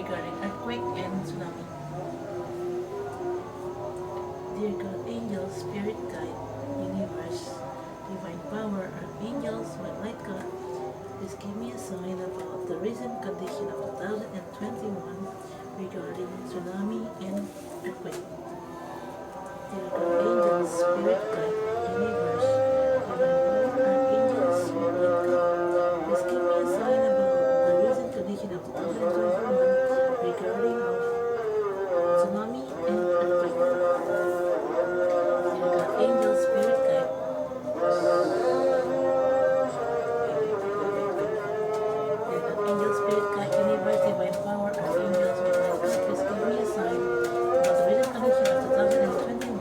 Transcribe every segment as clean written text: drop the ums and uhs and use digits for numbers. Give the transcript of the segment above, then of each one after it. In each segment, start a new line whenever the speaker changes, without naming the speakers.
regarding earthquake and tsunami. Dear God, angels, spirit guide, universe, divine power, archangels, my light God, please give me a sign about the recent condition of 2021 regarding tsunami and earthquake. Dear God, angels, spirit guide, universe, divine power, archangels, my light God, please give me a sign about the recent condition of 2021 regarding of tsunami and earthquake. Dear God, angels, spirit guide. Dear God, angels, spirit guide, universe, divine power, archangels, my light God, please give me a sign about the recent condition of 2021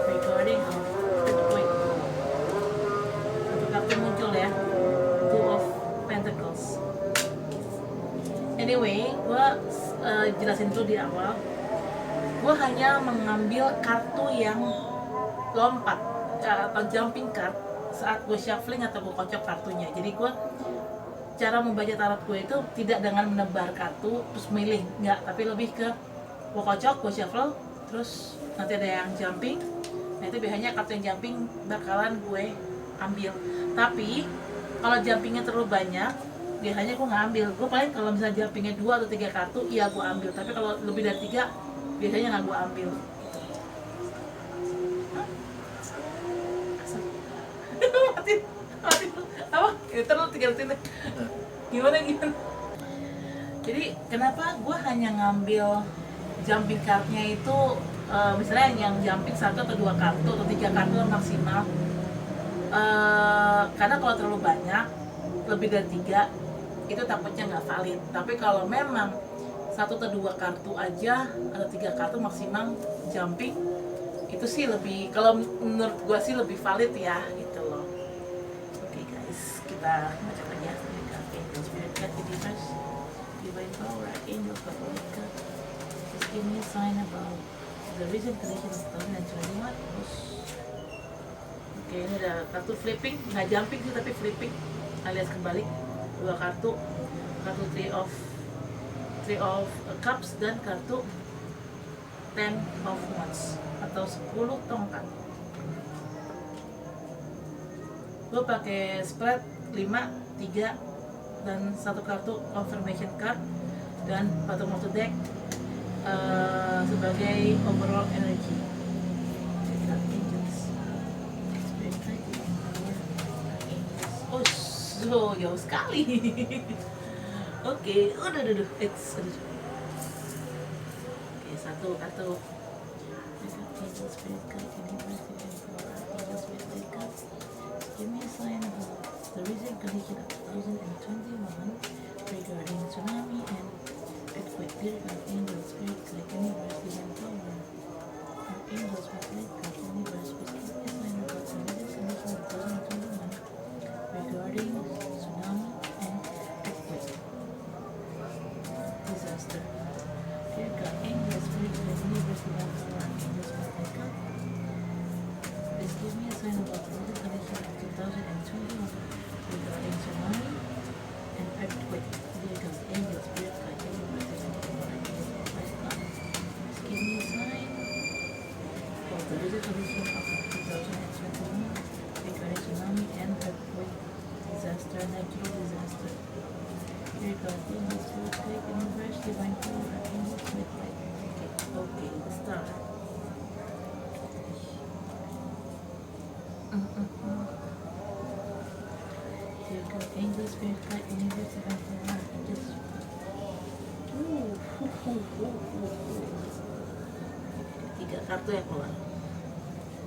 regarding of earthquake. Satu kartu muncul ya, Two of Pentacles. Anyway, gue jelasin dulu di awal. Gue hanya mengambil kartu yang lompat atau jumping card saat gue shuffling atau gue kocok kartunya. Jadi gue cara membaca tarot gue itu tidak dengan menebar kartu terus milih, enggak, tapi lebih ke gue kocok, gue shuffle, terus nanti ada yang jumping. Nah itu biasanya kartu yang jumping bakalan gue ambil. Tapi kalau jumpingnya terlalu banyak, biasanya gue nggak ambil. Gue paling kalau misalnya jumpingnya 2 atau 3 kartu, iya gue ambil. Tapi kalau lebih dari 3, biasanya nggak gue ambil. mati apa? Terus 3 detik deh. Gimana? Jadi kenapa gue hanya ngambil jumping cardnya itu, misalnya yang jumping 1 atau 2 kartu atau 3 kartu maksimal. Karena kalau terlalu banyak, lebih dari 3, itu takutnya nggak valid. Tapi kalau memang 1 atau 2 kartu aja atau 3 kartu maksimal jumping, itu sih lebih, kalau menurut gue sih lebih valid ya gitu loh. Oke guys, kita baca aja. Angel, spirit guide, universe, divine power, angel, God, just give me a sign about the recent condition of 2021. Oke, ini ada kartu flipping, nggak jumping sih tapi flipping alias kebalik. 2 kartu, three of cups dan kartu 10 of wands atau 10 tongkat. Gue pakai spread 5, 3 dan 1 kartu confirmation card dan bottom of the deck sebagai overall energy. Oh, so jauh sekali. Oke, udah. Oke, 1 kartu. Angel, spirit guide, universe, divine power, angel, spirit guide. Give me a sign about the recent condition of 2021 regarding tsunami and earthquake. Dear God, angel, spirit guide, universe, divine power, angels, spirit guide, universe, please give me a sign about the recent condition of 2021 regarding tsunami and earthquake. Disaster. Dear God, angels, spirit guide, universe, divine power, angels, spirit guide. Please give me a sign about the recent condition of 2021 regarding tsunami and earthquake. Dear God, angels, spirit guide, universe, divine power, angels, spirit guide. Please give me a sign about the recent condition of 2021 regarding tsunami and earthquake, disaster, natural disaster. Dear God, angels, spirit guide, universe, divine power, angels, spirit guide. Okay, let's start. Dear God, angels, spirit guide, universe, divine power, angels. Tiga kartu yang keluar.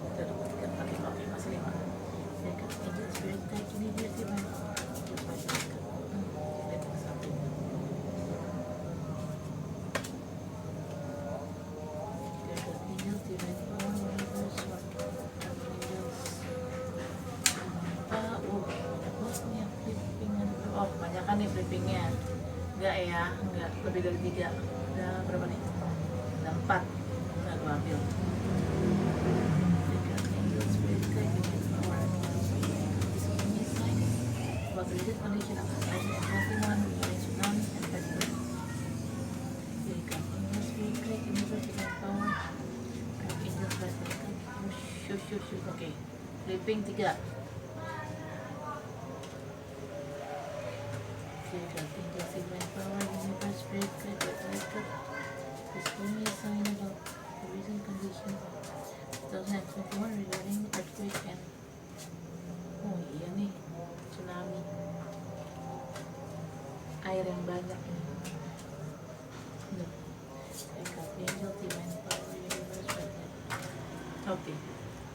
Kita dapat 3 kartu, oke, masih 5. Dear God, angels, spirit guide, universe, divine power, angels, my God. Dapat 1. Dear God, angels, divine power, universe, what? Angels. Yang flippingan. Oh, kebanyakan nih flippingnya. Enggak ya, enggak, lebih dari 3. Udah berapa nih? Udah 4. Nah, gue ambil. Angels, spirit guide, divine power, angels, my God. Please give me a sign about the recent condition of 2021 regarding tsunami and earthquake. jumping 3. Tinggal si main power universe break record. This only a sign about the recent condition 2021 regarding earthquake and iya nih tsunami, air yang banyak nih. Angel Team and Power Universe break. Oke,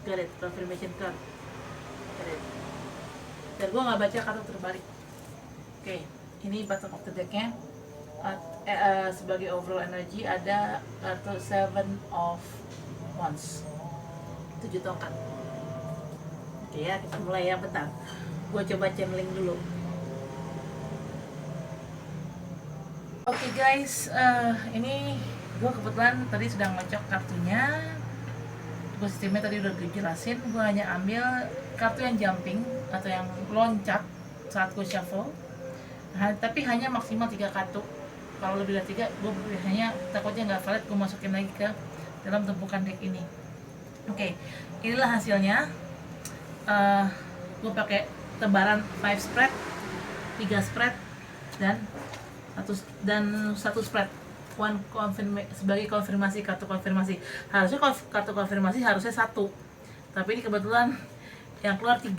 got it, confirmation card. Got it. Dan gue nggak baca kartu terbalik. Oke, ini bottom of the decknya. Sebagai overall energy ada kartu 7 of Wands, 7 tongkat. Oke ya, kita mulai ya, bentar. Gue coba channeling dulu. Oke guys, ini gue kebetulan tadi sedang ngecok kartunya. Gue sistemnya tadi udah dijelasin. Gue hanya ambil kartu yang jumping atau yang loncat saat gue shuffle. Tapi hanya maksimal 3 kartu. Kalau lebih dari 3, gue biasanya takutnya nggak valid, gue masukin lagi ke dalam tumpukan deck ini. Oke, inilah hasilnya. Gue pakai tebaran 5 spread, 3 spread, dan satu spread. Sebagai konfirmasi, kartu konfirmasi. Harusnya kartu konfirmasi harusnya 1, tapi ini kebetulan yang keluar 3.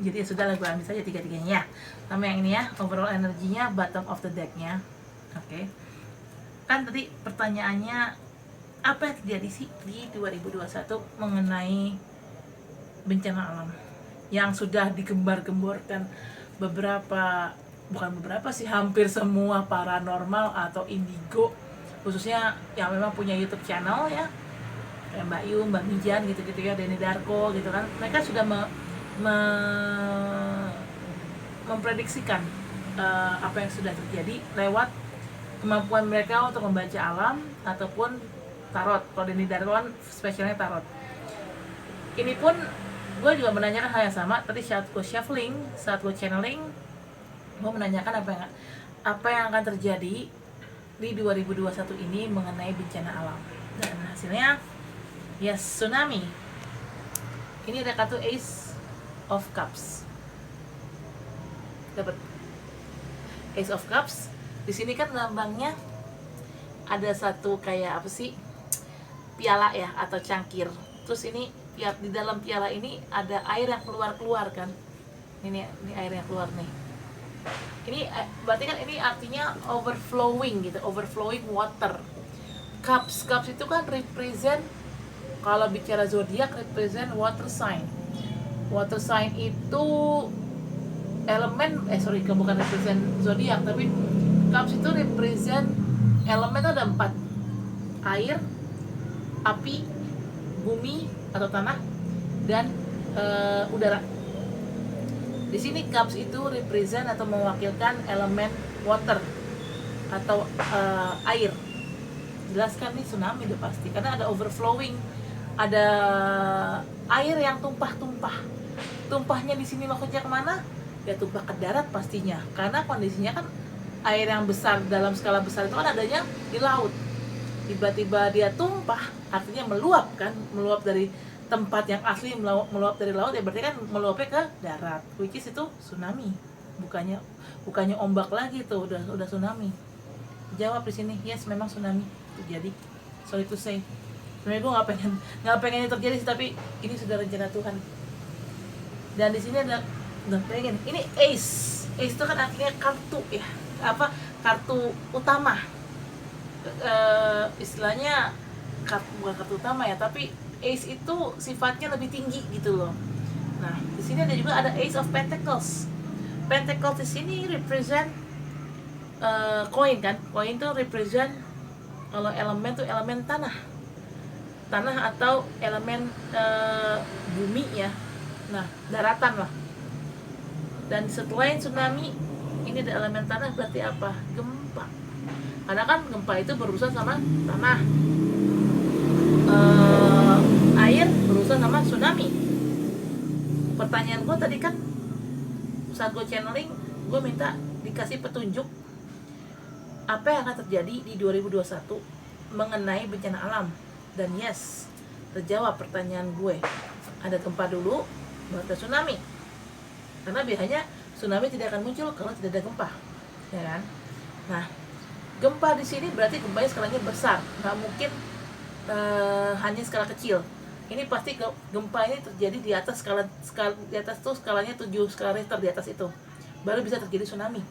Jadi ya sudah lah, gue ambil saja 3-3-nya ya. Sama yang ini ya, overall energinya bottom of the decknya. Oke. Kan tadi pertanyaannya, apa yang terjadi sih di 2021 mengenai bencana alam yang sudah digembar-gemborkan hampir semua paranormal atau indigo, khususnya yang memang punya YouTube channel ya, kayak Mbak Yu, Mbak Mijan gitu-gitu ya, Denny Darko gitu kan. Mereka sudah memprediksikan apa yang sudah terjadi lewat kemampuan mereka untuk membaca alam ataupun tarot. Kalau Denny Darko kan spesialnya tarot. Ini pun gue juga menanyakan hal yang sama tadi saat gue shuffling, saat gue channeling. Gue menanyakan apa yang akan terjadi di 2021 ini mengenai bencana alam. Dan hasilnya yes, tsunami. Ini ada kartu Ace of Cups. Dapat Ace of Cups. Di sini kan lambangnya ada satu kayak apa sih, piala ya atau cangkir. Terus ini di dalam piala ini ada air yang keluar kan. Ini air yang keluar nih. Ini berarti kan ini artinya overflowing gitu, overflowing water. Cups itu kan represent, kalau bicara zodiak, represent water sign. Water sign itu elemen bukan represent zodiak, tapi cups itu represent elemen itu ada 4: air, api, bumi atau tanah, dan udara. Di sini cups itu represent atau mewakilkan elemen water atau air. Jelaskan nih tsunami udah pasti, karena ada overflowing, ada air yang tumpah-tumpah. Tumpahnya di sini maksudnya kemana? Ya tumpah ke darat pastinya, karena kondisinya kan air yang besar dalam skala besar itu kan adanya di laut. Tiba-tiba dia tumpah, artinya meluap kan, meluap dari tempat yang asli, meluap dari laut, ya berarti kan meluapnya ke darat, which is itu tsunami. Bukannya ombak lagi tuh, udah tsunami. Jawab di sini, yes memang tsunami terjadi. Sorry to say, sebenarnya gue nggak pengen ini terjadi sih, tapi ini sudah rencana Tuhan. Dan di sini ada nggak pengen, ini ace itu kan artinya kartu ya, kartu utama, istilahnya bukan kartu utama ya, tapi ace itu sifatnya lebih tinggi gitu loh. Nah di sini ada juga ada Ace of Pentacles. Pentacles di sini represent koin kan, koin tuh represent, kalau elemen tuh elemen tanah atau elemen bumi ya, nah daratan lah. Dan setelah tsunami ini ada elemen tanah, berarti apa? Gempa. Karena kan gempa itu berurusan sama tanah, air berurusan sama tsunami. Pertanyaan gue tadi kan saat gue channeling, gue minta dikasih petunjuk apa yang akan terjadi di 2021 mengenai bencana alam. Dan yes, terjawab pertanyaan gue. Ada gempa dulu, baru ada tsunami. Karena biasanya tsunami tidak akan muncul kalau tidak ada gempa, ya kan? Nah, gempa di sini berarti gempanya skalanya besar, nggak mungkin hanya skala kecil. Ini pasti gempa ini terjadi di atas skala di atas tuh skalanya 7 skala Richter, di atas itu baru bisa terjadi tsunami.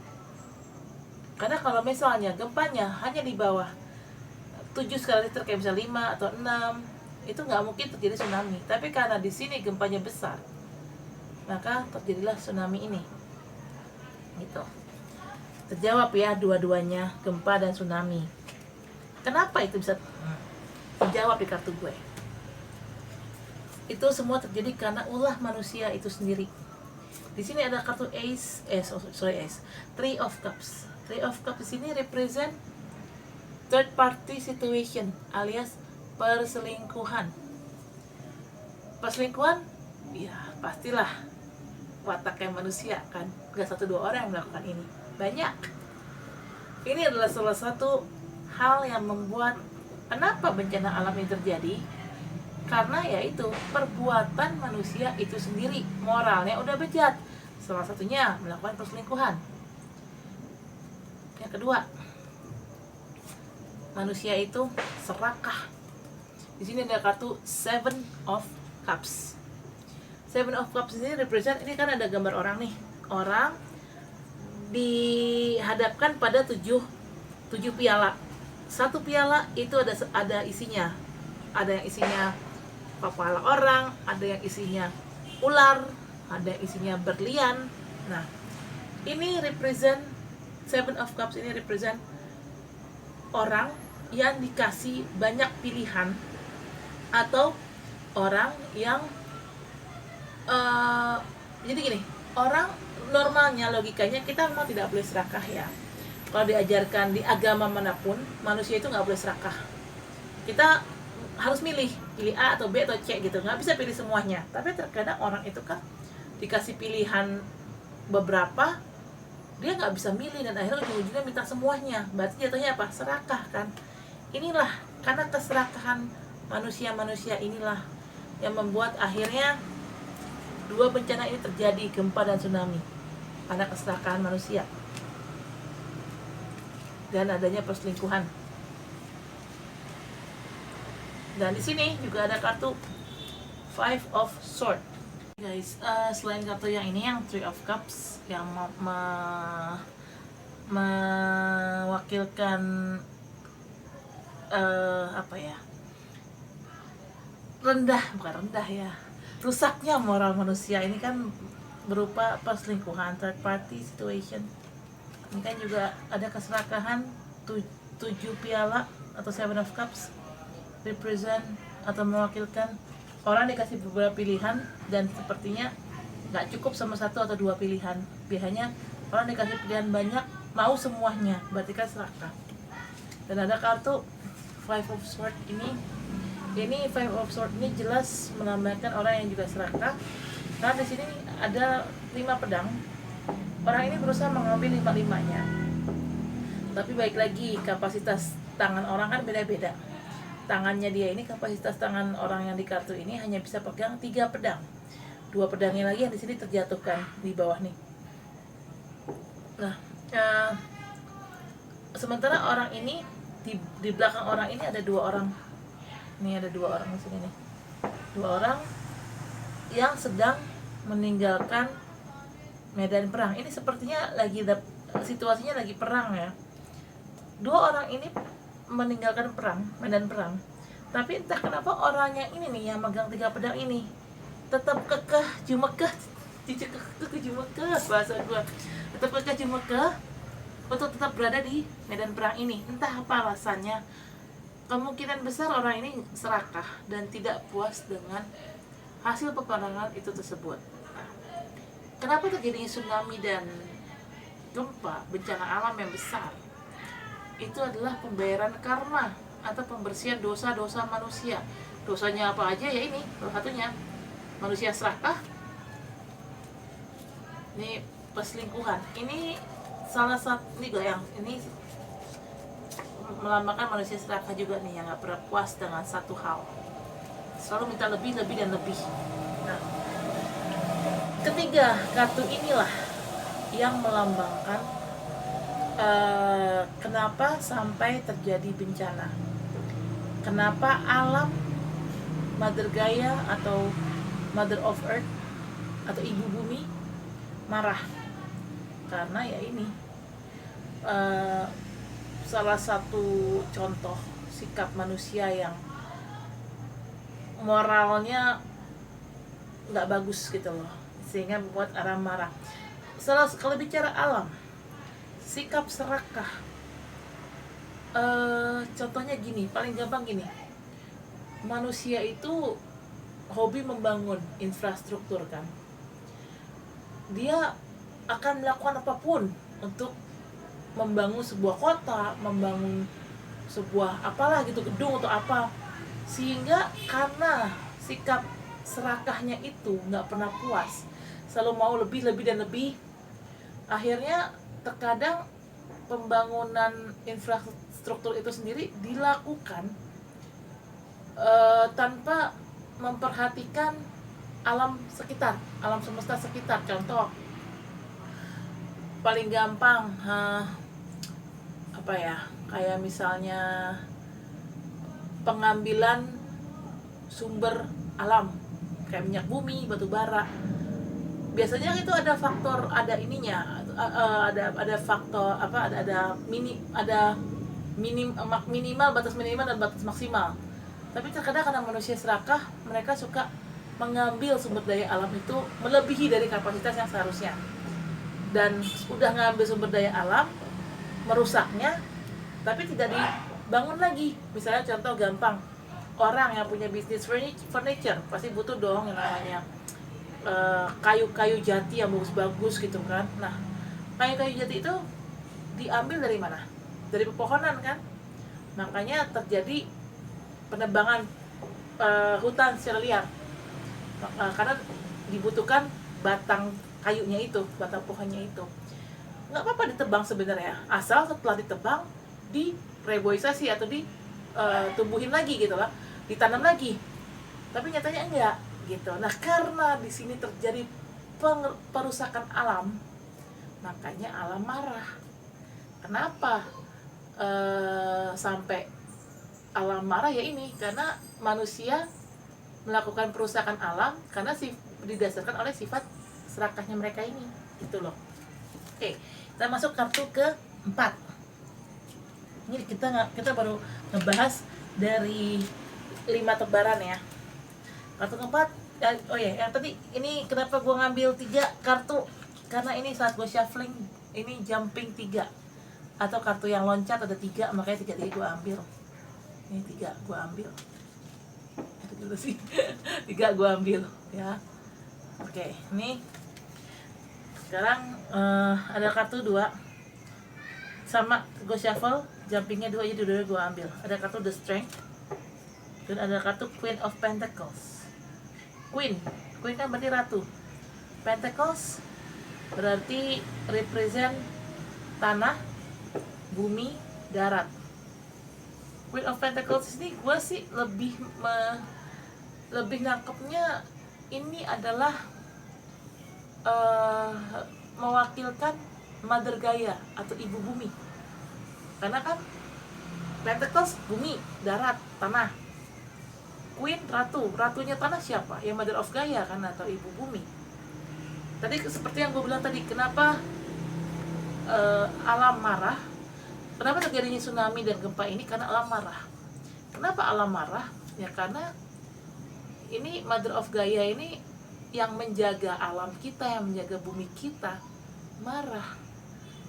Karena kalau misalnya gempanya hanya di bawah 7 skala Richter kayak bisa 5 atau 6, itu nggak mungkin terjadi tsunami. Tapi karena di sini gempanya besar, maka terjadilah tsunami ini. Gitu. Terjawab ya dua-duanya, gempa dan tsunami. Kenapa itu bisa terjawab di kartu gue? Itu semua terjadi karena ulah manusia itu sendiri. Di sini ada kartu Ace, Three of Cups. Three of Cups di sini represent third party situation alias perselingkuhan. Perselingkuhan, ya pastilah wataknya manusia kan. Gak 1-2 orang yang melakukan ini, banyak. Ini adalah salah satu hal yang membuat kenapa bencana alam ini terjadi. Karena yaitu perbuatan manusia itu sendiri, moralnya udah bejat. Salah satunya melakukan perselingkuhan. Yang kedua, manusia itu serakah. Di sini ada kartu Seven of Cups. Seven of Cups ini represent, ini kan ada gambar orang nih. Orang dihadapkan pada 7 piala. Satu piala itu ada isinya. Ada yang isinya kepala orang, ada yang isinya ular, ada yang isinya berlian. Nah, ini represent Seven of Cups, ini represent orang yang dikasih banyak pilihan, atau orang yang jadi gini, orang normalnya logikanya kita memang tidak boleh serakah ya. Kalau diajarkan di agama manapun, manusia itu nggak boleh serakah. Kita harus pilih A atau B atau C gitu, nggak bisa pilih semuanya. Tapi terkadang orang itu kan dikasih pilihan beberapa, dia nggak bisa milih dan akhirnya ujung-ujungnya minta semuanya. Berarti jatuhnya apa? Serakah kan. Inilah karena keserakahan manusia inilah yang membuat akhirnya 2 bencana ini terjadi, gempa dan tsunami, karena keserakahan manusia dan adanya perselingkuhan. Dan di sini juga ada kartu Five of Swords. Guys, selain kartu yang ini, yang Three of Cups, yang mewakilkan bukan rendah ya, rusaknya moral manusia, ini kan berupa perselingkuhan, third party situation. Ini kan juga ada keserakahan, 7 piala atau Seven of Cups represent atau mewakilkan orang dikasih beberapa pilihan dan sepertinya nggak cukup sama 1 atau 2 pilihan. Biasanya orang dikasih pilihan banyak, mau semuanya, berarti kan serakah. Dan ada kartu Five of Swords ini Five of Swords ini jelas melambangkan orang yang juga serakah. Karena di sini ada 5 pedang. Orang ini berusaha mengambil 5-5-nya. Tapi baik lagi, kapasitas tangan orang kan beda-beda. Tangannya dia ini, kapasitas tangan orang yang di kartu ini hanya bisa pegang 3 pedang. 2 pedangnya lagi yang di sini terjatuhkan di bawah nih. Nah, sementara orang ini di belakang orang ini ada 2 orang. Ini ada 2 orang di sini nih. 2 orang yang sedang meninggalkan medan perang. Ini sepertinya situasinya lagi perang ya. 2 orang ini meninggalkan medan perang. Tapi entah kenapa orang yang ini nih, yang megang 3 pedang ini tetap kekeh jumekeh bahasa gua, tetap kekeh jumekeh untuk tetap berada di medan perang ini. Entah apa alasannya. Kemungkinan besar orang ini serakah dan tidak puas dengan hasil peperangan itu tersebut. Kenapa terjadinya tsunami dan gempa, bencana alam yang besar? Itu adalah pembayaran karma atau pembersihan dosa-dosa manusia. Dosanya apa aja ya, ini salah satunya manusia serakah. Ini perselingkuhan. Ini salah satu ini melambangkan manusia serakah juga nih, yang gak pernah puas dengan satu hal, selalu minta lebih dan lebih. Nah, Ketiga, kartu inilah yang melambangkan kenapa sampai terjadi bencana. Kenapa alam, Mother Gaia atau Mother of Earth atau Ibu Bumi marah. Karena ya ini salah satu contoh sikap manusia yang moralnya nggak bagus gitu loh, sehingga membuat alam marah. Kalau bicara alam, sikap serakah, contohnya gini, paling gampang gini, manusia itu hobi membangun infrastruktur kan, dia akan melakukan apapun untuk membangun sebuah kota, membangun sebuah apalah gitu, gedung atau apa, sehingga karena sikap serakahnya itu nggak pernah puas, selalu mau lebih dan lebih, akhirnya terkadang pembangunan infrastruktur itu sendiri dilakukan tanpa memperhatikan alam sekitar, alam semesta sekitar. Contoh paling gampang apa ya, kayak misalnya pengambilan sumber alam kayak minyak bumi, batu bara. Biasanya itu ada faktor, ada ininya, ada faktor apa, ada minimal, batas minimal dan batas maksimal. Tapi terkadang karena manusia serakah, mereka suka mengambil sumber daya alam itu melebihi dari kapasitas yang seharusnya, dan udah ngambil sumber daya alam, merusaknya, tapi tidak dibangun lagi. Misalnya contoh gampang, orang yang punya bisnis furniture pasti butuh dong yang namanya kayu-kayu jati yang bagus-bagus gitu kan. Nah, kayu-kayu jati itu diambil dari mana? Dari pepohonan kan. Makanya terjadi penebangan hutan secara liar, karena dibutuhkan batang kayunya itu, batang pohonnya itu. Nggak apa-apa ditebang sebenarnya, asal setelah ditebang direboisasi atau ditumbuhin lagi gitu lah, ditanam lagi. Tapi nyatanya enggak gitu. Nah, karena di sini terjadi perusakan alam, makanya alam marah. Kenapa sampai alam marah? Ya ini karena manusia melakukan perusakan alam karena didasarkan oleh sifat serakahnya mereka ini, gitu loh. Oke, kita masuk kartu ke-4. Ini kita baru ngebahas dari 5 tebaran ya. Kartu keempat, yang tadi ini kenapa gue ngambil 3 kartu, karena ini saat gue shuffling ini jumping 3 atau kartu yang loncat ada 3, makanya 3 gue ambil. Ini 3 gue ambil. Itu dulu sih. 3 gue ambil ya. Oke, ini sekarang ada kartu 2 sama gue shuffle, jumpingnya 2, jadi 2 gue ambil. Ada kartu The Strength dan ada kartu Queen of Pentacles. Queen kan berarti ratu. Pentacles berarti represent tanah, bumi, darat. Queen of Pentacles ini gue sih lebih nangkepnya ini adalah mewakilkan Mother Gaia atau Ibu Bumi. Karena kan Pentacles bumi, darat, tanah. Queen ratunya tanah siapa? Ya Mother of Gaia kan, atau Ibu Bumi. Tadi seperti yang gue bilang tadi, kenapa alam marah? Kenapa terjadinya tsunami dan gempa ini? Karena alam marah. Kenapa alam marah? Ya karena ini Mother of Gaia ini yang menjaga alam kita, yang menjaga bumi kita, marah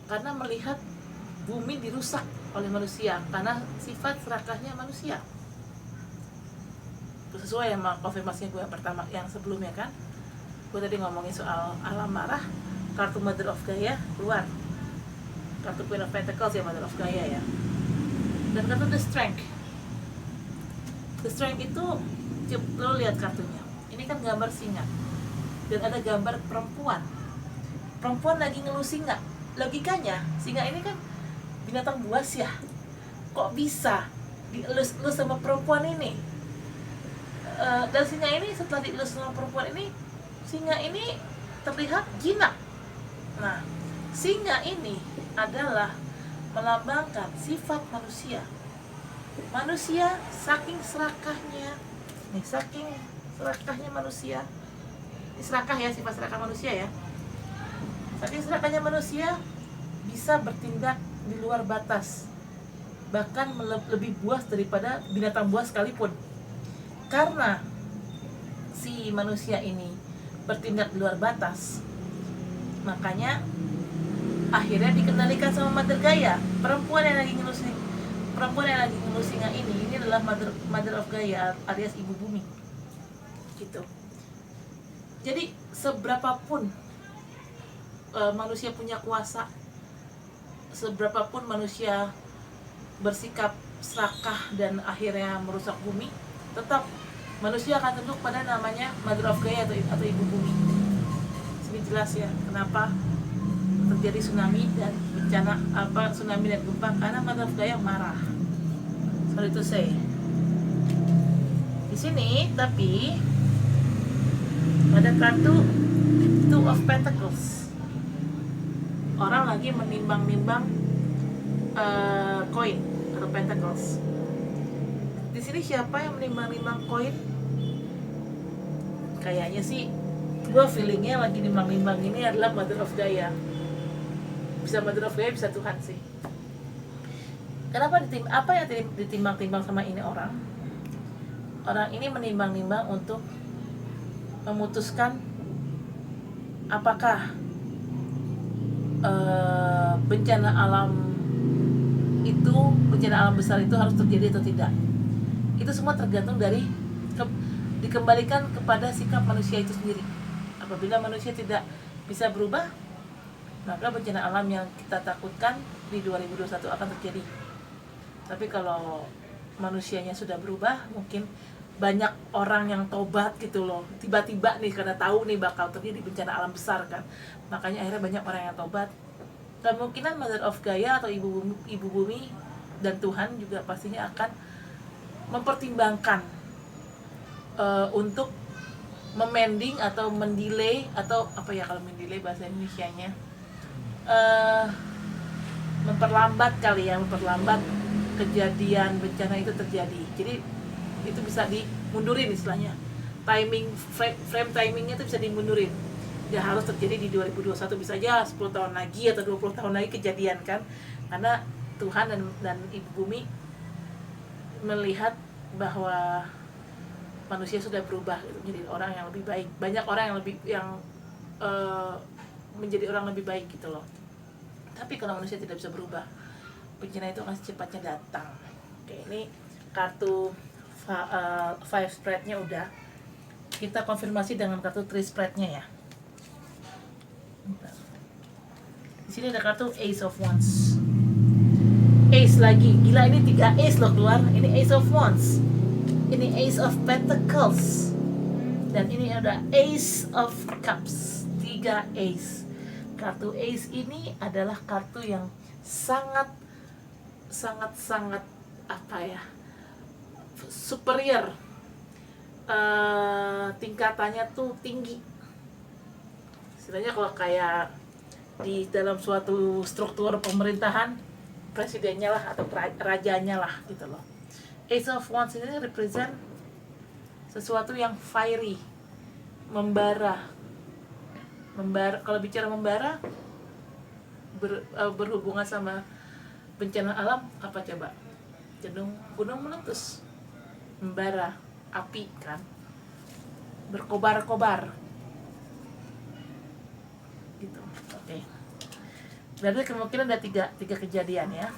karena melihat bumi dirusak oleh manusia karena sifat serakahnya manusia. Sesuai sama konfirmasinya gue yang pertama, yang sebelumnya kan, gue tadi ngomongin soal alam marah, kartu Mother of Gaia keluar, kartu Queen of Pentacles ya Mother of Gaia ya, dan kartu The Strength. The Strength itu, lo lihat kartunya, ini kan gambar singa dan ada gambar perempuan lagi ngelus singa. Logikanya singa ini kan binatang buas ya, kok bisa dielus-elus sama perempuan ini? Dan singa ini setelah dielus sama perempuan ini, singa ini terlihat jinak. Nah, singa ini adalah melambangkan sifat manusia. Manusia saking serakahnya, manusia. Ini serakah ya, sifat serakah manusia ya. Saking serakahnya manusia bisa bertindak di luar batas, bahkan lebih buas daripada binatang buas sekalipun. Karena si manusia ini bertindak di luar batas, makanya akhirnya dikendalikan sama Mother Gaia. Perempuan yang lagi ngelus singa ini adalah mother of Gaia, alias ibu bumi gitu. Jadi seberapapun manusia punya kuasa, seberapapun manusia bersikap serakah dan akhirnya merusak bumi, tetap manusia akan tunduk pada namanya Mother of Gaia atau ibu bumi. Sini jelas ya kenapa terjadi tsunami dan bencana tsunami dan gempa, karena Mother of Gaia marah. Sorry to say. Di sini tapi ada kartu Two of Pentacles. Orang lagi menimbang-nimbang koin atau pentacles. Di sini siapa yang menimbang-nimbang koin? Kayaknya sih gue feelingnya lagi nimbang-nimbang ini adalah Mother of Gaia. Bisa Mother of Gaia, bisa Tuhan sih. Kenapa apa yang ditimbang-timbang sama ini orang? Orang ini menimbang-nimbang untuk memutuskan apakah bencana alam besar itu harus terjadi atau tidak. Itu semua tergantung dari dikembalikan kepada sikap manusia itu sendiri. Apabila manusia tidak bisa berubah, maka bencana alam yang kita takutkan di 2021 akan terjadi. Tapi kalau manusianya sudah berubah, mungkin banyak orang yang tobat gitu loh. Tiba-tiba nih karena tahu nih bakal terjadi bencana alam besar kan. Makanya akhirnya banyak orang yang tobat. Kemungkinan Mother of Gaia atau ibu bumi dan Tuhan juga pastinya akan mempertimbangkan untuk memending atau mendelay, atau apa ya kalau mendelay bahasa Indonesianya, memperlambat kejadian bencana itu terjadi. Jadi itu bisa dimundurin istilahnya. Frame timingnya itu bisa dimundurin. Ya harus terjadi di 2021, bisa aja 10 tahun lagi atau 20 tahun lagi kejadian kan. Karena Tuhan dan Ibu Bumi melihat bahwa manusia sudah berubah gitu, menjadi orang yang lebih baik. Banyak orang yang menjadi orang lebih baik gitu loh. Tapi kalau manusia tidak bisa berubah, bencana itu akan secepatnya datang. Oke, ini kartu 5 spread-nya udah. Kita konfirmasi dengan kartu 3 spread-nya ya. Di sini ada kartu Ace of Wands. Ace lagi. Gila, ini 3 ace loh keluar. Ini Ace of Wands. Ini Ace of Pentacles. Dan ini ada Ace of Cups. 3 ace. Kartu ace ini adalah kartu yang sangat apa ya, superior, tingkatannya tuh tinggi. Istilahnya kalau kayak di dalam suatu struktur pemerintahan, presidennya lah atau rajanya lah gitu loh. Ace of Wands ini represent sesuatu yang fiery, membara. Kalau bicara membara, berhubungan sama bencana alam, apa coba? Gunung meletus, membara, api kan, berkobar-kobar gitu. Oke. Berarti kemungkinan ada tiga kejadian ya.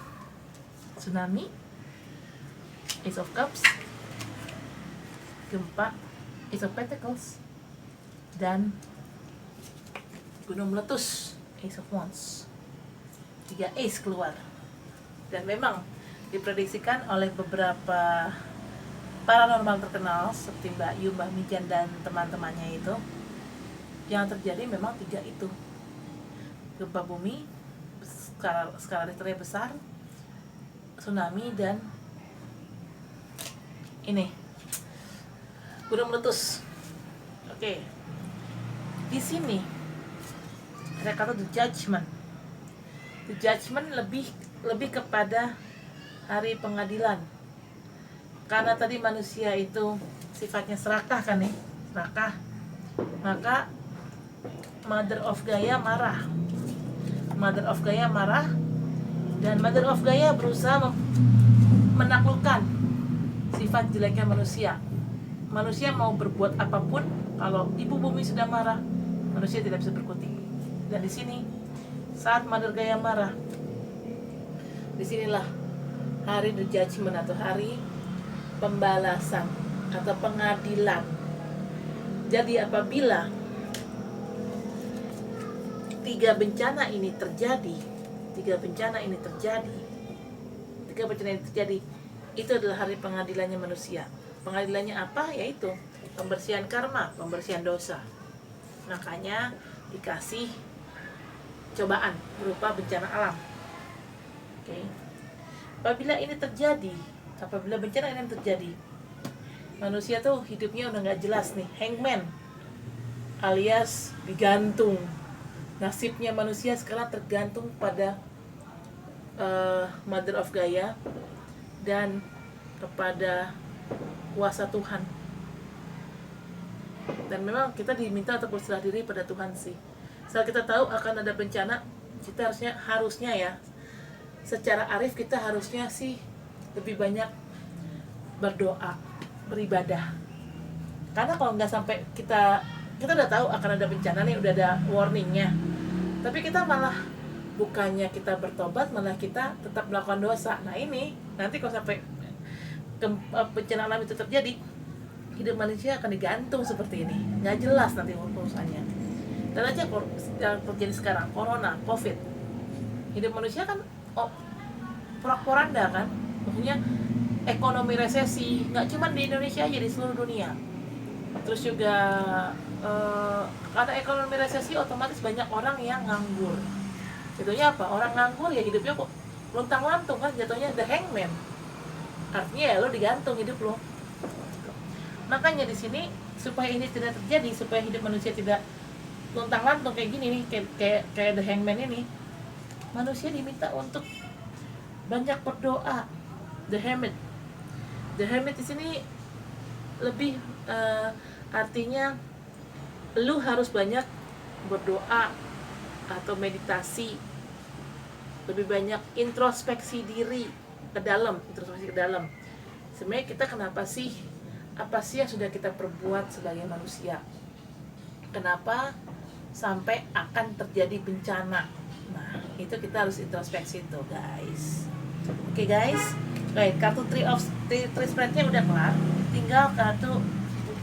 Tsunami, Ace of Cups, gempa, Ace of Pentacles, dan gunung meletus, Ace of Wands. 3 ace keluar. Dan memang diprediksikan oleh beberapa paranormal terkenal seperti Mbak Yu, Mbak Mijan dan teman-temannya itu, yang terjadi memang 3 itu. Gempa bumi skala Richternya besar, tsunami, dan ini gunung meletus. Oke. Di sini Ada kartu the judgment. The judgment lebih kepada hari pengadilan. Karena tadi manusia itu sifatnya serakah kan nih, serakah. Maka Mother of Gaia marah. Mother of Gaia marah, dan Mother of Gaia berusaha menaklukkan sifat jeleknya manusia. Manusia mau berbuat apapun, kalau ibu bumi sudah marah, manusia tidak bisa berkutik. Dan di sini saat Mother Gaia marah, disinilah hari the judgment atau hari pembalasan atau pengadilan. Jadi apabila tiga bencana ini terjadi, itu adalah hari pengadilannya manusia. Pengadilannya apa? Yaitu pembersihan karma, pembersihan dosa. Makanya dikasih cobaan berupa bencana alam. Oke. Apabila bencana ini terjadi, manusia tuh hidupnya udah nggak jelas nih, hangman, alias digantung. Nasibnya manusia sekarang tergantung pada Mother of Gaia dan kepada kuasa Tuhan. Dan memang kita diminta untuk berserah diri pada Tuhan sih. Saat kita tahu akan ada bencana, kita harusnya ya, secara arif kita harusnya sih lebih banyak berdoa, beribadah. Karena kalau nggak sampai kita udah tahu akan ada bencana nih, udah ada warningnya, tapi kita malah bukannya kita bertobat, malah kita tetap melakukan dosa. Nah ini nanti kalau sampai bencana alam itu terjadi, hidup manusia akan digantung seperti ini, nggak jelas nanti urusannya. Dan aja yang terjadi sekarang, corona, covid, hidup manusia kan porak-poranda kan, maksudnya ekonomi resesi, nggak cuma di Indonesia aja, di seluruh dunia. Terus juga karena ekonomi resesi, otomatis banyak orang yang nganggur. Jatuhnya apa? Orang nganggur ya hidupnya kok lontang-lantung kan, jatuhnya the hangman. Artinya ya lo digantung hidup lo. Makanya di sini supaya ini tidak terjadi, supaya hidup manusia tidak lontang-lantung kayak gini nih, kayak the hangman ini, manusia diminta untuk banyak berdoa. The hermit di sini lebih artinya lu harus banyak berdoa atau meditasi, lebih banyak introspeksi diri ke dalam. Sebenarnya kita kenapa sih, apa sih yang sudah kita perbuat sebagai manusia, kenapa sampai akan terjadi bencana. Nah itu kita harus introspeksi itu guys. Oke guys, baik, kartu three spreadnya udah kelar, tinggal kartu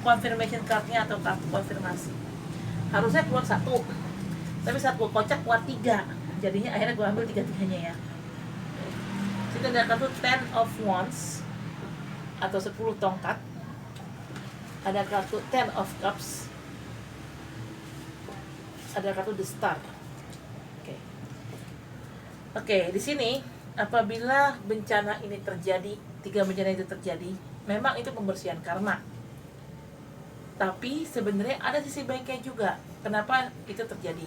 confirmation cardnya atau kartu konfirmasi. Harusnya keluar satu, tapi saat gue kocak keluar 3, jadinya akhirnya gue ambil 3-3-nya ya. Sini ada kartu 10 of Wands atau 10 tongkat, ada kartu 10 of Cups, ada kartu the Star. Oke, di sini apabila bencana ini terjadi, 3 bencana itu terjadi, memang itu pembersihan karma. Tapi sebenarnya ada sisi baiknya juga. Kenapa itu terjadi?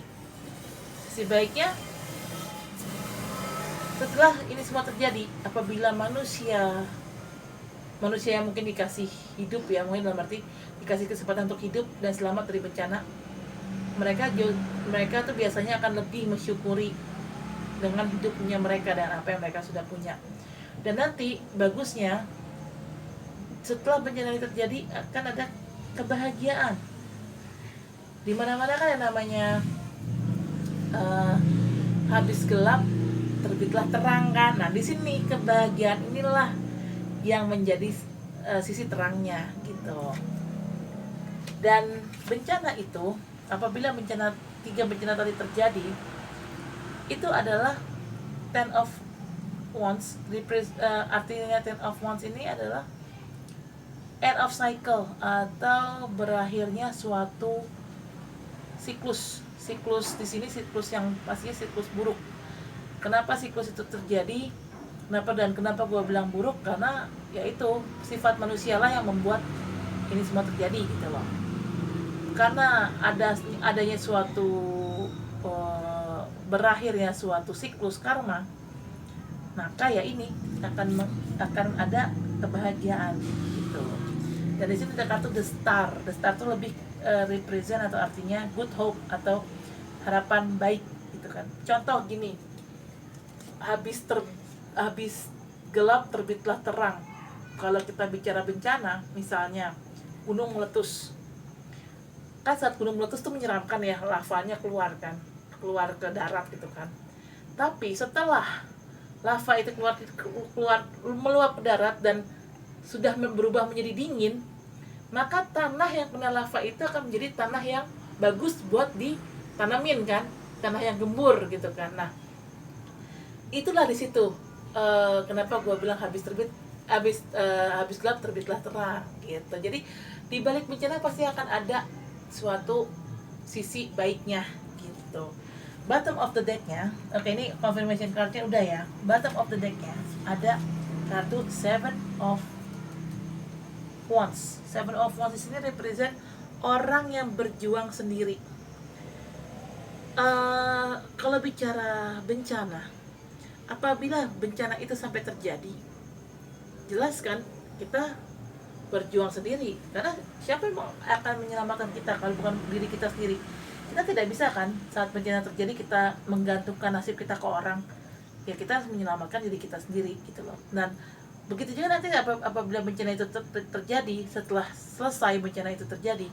Sisi baiknya, setelah ini semua terjadi, apabila manusia yang mungkin dikasih hidup ya, mungkin dalam arti dikasih kesempatan untuk hidup dan selamat dari bencana, mereka tuh biasanya akan lebih mensyukuri dengan hidupnya mereka dan apa yang mereka sudah punya. Dan nanti bagusnya setelah bencana ini terjadi akan ada kebahagiaan. Di mana-mana kan yang namanya habis gelap terbitlah terang kan. Nah di sini kebahagiaan inilah yang menjadi sisi terangnya gitu. Dan bencana itu, apabila 3 bencana tadi terjadi, itu adalah 10 of Wands. Artinya 10 of Wands ini adalah end of cycle atau berakhirnya suatu siklus di sini, siklus yang pastinya siklus buruk. Kenapa siklus itu terjadi? Kenapa gue bilang buruk? Karena yaitu sifat manusia lah yang membuat ini semua terjadi gitu loh. Karena adanya suatu berakhirnya suatu siklus karma, maka ya ini akan ada kebahagiaan gitu. Dan di sini ada kartu the star itu lebih represent atau artinya good hope atau harapan baik gitu kan. Contoh gini, habis gelap terbitlah terang. Kalau kita bicara bencana, misalnya gunung meletus, kan saat gunung meletus tuh menyeramkan ya, lavanya keluar ke darat gitu kan. Tapi setelah lava itu keluar meluap ke darat dan sudah berubah menjadi dingin, maka tanah yang kena lava itu akan menjadi tanah yang bagus buat ditanamin kan, tanah yang gembur gitu kan. Nah, itulah di situ kenapa gue bilang habis gelap terbitlah terang gitu. Jadi di balik bencana pasti akan ada suatu sisi baiknya gitu. Bottom of the deck-nya, oke, ini confirmation card-nya udah ya. Bottom of the deck-nya ada kartu Seven of Wands. Seven of Wands di sini represent orang yang berjuang sendiri. Kalau bicara bencana, apabila bencana itu sampai terjadi, jelas kan kita berjuang sendiri, karena siapa yang akan menyelamatkan kita kalau bukan diri kita sendiri. Kita tidak bisa kan saat bencana terjadi kita menggantungkan nasib kita ke orang. Ya kita harus menyelamatkan diri kita sendiri gitu loh. Dan begitu juga nanti apabila bencana itu terjadi, setelah selesai bencana itu terjadi,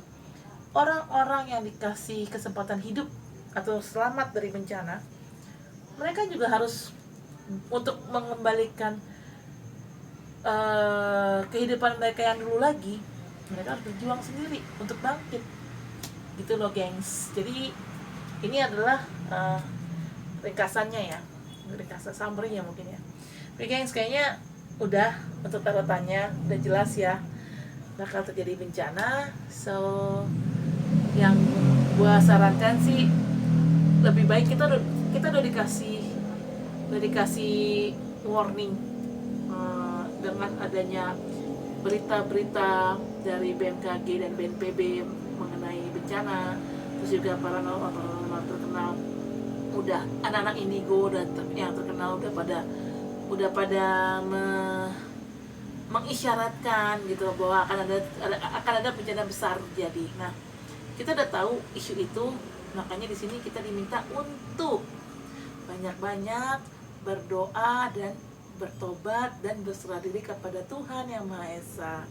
orang-orang yang dikasih kesempatan hidup atau selamat dari bencana, mereka juga harus untuk mengembalikan kehidupan mereka yang dulu lagi, mereka harus berjuang sendiri untuk bangkit gitu loh gengs. Jadi ini adalah ringkasannya ya, ringkasan summary ya mungkin ya. Oke gengs, kayaknya udah untuk tanda-tanya udah jelas ya bakal terjadi bencana. So yang gua sarankan sih lebih baik kita udah dikasih warning dengan adanya berita-berita dari BMKG dan BNPB mengenai bencana, terus juga paranormal terkenal, udah anak-anak indigo yang terkenal udah pada mengisyaratkan gitu bahwa akan ada bencana besar terjadi. Nah, kita udah tahu isu itu, makanya di sini kita diminta untuk banyak-banyak berdoa dan bertobat dan berserah diri kepada Tuhan Yang Maha Esa.